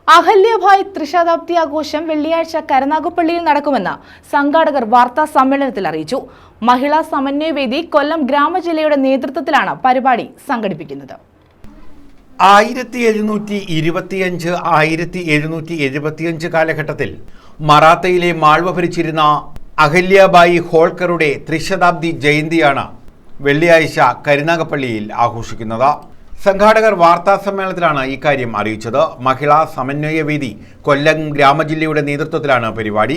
അഹല്യഭായ് ത്രിശതാബ്ദി ആഘോഷം വെള്ളിയാഴ്ച കരുനാഗപ്പള്ളിയിൽ നടക്കുമെന്ന് സംഘാടകർ വാർത്താ സമ്മേളനത്തിൽ അറിയിച്ചു. മഹിളാ സമന്വയവേദി കൊല്ലം ഗ്രാമജില്ലയുടെ നേതൃത്വത്തിലാണ് പരിപാടി സംഘടിപ്പിക്കുന്നത്. 1725-1775 കാലഘട്ടത്തിൽ മറാത്തയിലെ മാൾവ ഭരിച്ചിരുന്ന അഹല്യഭായ് ഹോൾക്കറുടെ ത്രിശതാബ്ദി ജയന്തിയാണ് വെള്ളിയാഴ്ച കരുനാഗപ്പള്ളിയിൽ ആഘോഷിക്കുന്നത്. സംഘാടകർ വാർത്താ സമ്മേളനത്തിലാണ് ഇക്കാര്യം അറിയിച്ചത്. മഹിളാ സമന്വയവേദി കൊല്ലം ഗ്രാമജില്ലയുടെ നേതൃത്വത്തിലാണ് പരിപാടി.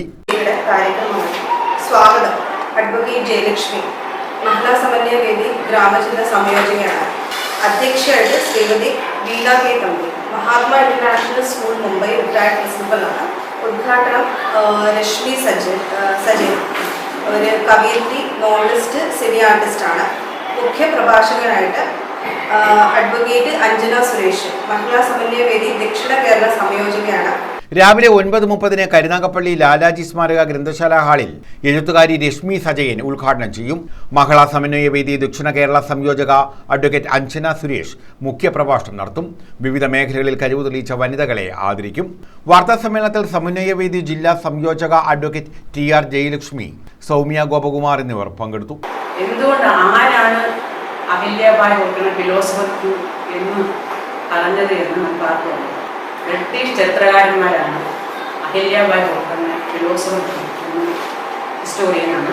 സ്വാഗതം. അഡ്വക്കേറ്റ് ജയലക്ഷ്മി, മഹിളാ സമന്വയവേദി ഗ്രാമജില്ല സംയോജകയാണ്. അധ്യക്ഷയായിട്ട് Shrimati Veena K Thampi, Mahatma international school Mumbai retired പ്രിൻസിപ്പലാണ്. ഉദ്ഘാടനം രശ്മി സജൻ, ഒരു കവയിത്രി, നോവലിസ്റ്റ്, സിനി ആർട്ടിസ്റ്റാണ്. മുഖ്യ പ്രഭാഷകനായിട്ട് അഡ്വക്കേറ്റ് അഞ്ജന സുരേഷ്, മഹിളാ സമന്വയവേദി ദക്ഷിണ കേരള സംയോജകയാണ്. രാവിലെ 9:30 കരുനാഗപ്പള്ളി ലാലാജി സ്മാരക ഗ്രന്ഥശാല ഹാളിൽ എഴുത്തുകാരി രശ്മി സജയൻ ഉദ്ഘാടനം ചെയ്യും. മഹിളാ സമന്വയവേദി ദക്ഷിണ കേരള സംയോജക അഡ്വക്കേറ്റ് അഞ്ജന സുരേഷ് മുഖ്യപ്രഭാഷണം നടത്തും. വിവിധ മേഖലകളിൽ കഴിവ് തെളിയിച്ച വനിതകളെ ആദരിക്കും. വാർത്താ സമ്മേളനത്തിൽ സമന്വയവേദി ജില്ലാ സംയോജക അഡ്വക്കേറ്റ് TR ജയലക്ഷ്മി, സൗമ്യ ഗോപകുമാർ എന്നിവർ പങ്കെടുത്തു. അഹല്യഭായ് ഹോൾക്കർ ഫിലോസഫർ എന്ന് പറഞ്ഞത് എന്ന് നമുക്ക് ആർക്കുണ്ട്. ബ്രിട്ടീഷ് ചരിത്രകാരന്മാരാണ് അഹല്യഭായ് ഹോൾക്കറിനെ ഫിലോസഫർ എന്ന്, ഹിസ്റ്റോറിയനാണ്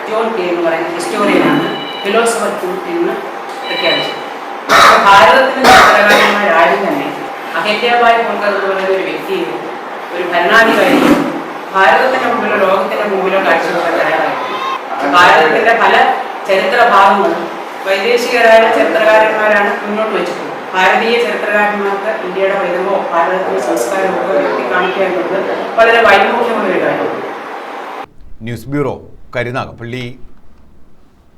ജോൺ കെ എന്ന് പറയുന്ന ഹിസ്റ്റോറിയനാണ് ഫിലോസഫർ എന്ന് പ്രഖ്യാപിച്ചത്. ഭാരതത്തിലെ ചരിത്രകാരന്മാരാരും തന്നെ അഹല്യഭായ് ഹോൾക്കർ എന്ന് പറയുന്ന ഒരു വ്യക്തിയെ, ഒരു ഭരണാധികാരിയെ ഭാരതത്തിന്റെ മുമ്പിലോ ലോകത്തിന്റെ മുമ്പിലോ കാഴ്ചവെക്കാൻ തയ്യാറായിരുന്നു. ഭാരതത്തിന്റെ പല ചരിത്ര ഭാഗങ്ങളും വൈദേശികരായ ചരിത്രകാരന്മാരാണ് മുന്നോട്ട് വെച്ചിട്ടുള്ളത്. ഭാരതീയ ചരിത്രകാരന്മാർക്ക് ഇന്ത്യയുടെ പൈതൃകമോ ഭാരതത്തിന്റെ സംസ്കാരമോ ഒക്കെ കാണിക്കുക എന്നുള്ളത് വളരെ വൈമുഖ്യമുള്ളൊരു കാര്യമാണ്. News bureau, Karunagappally.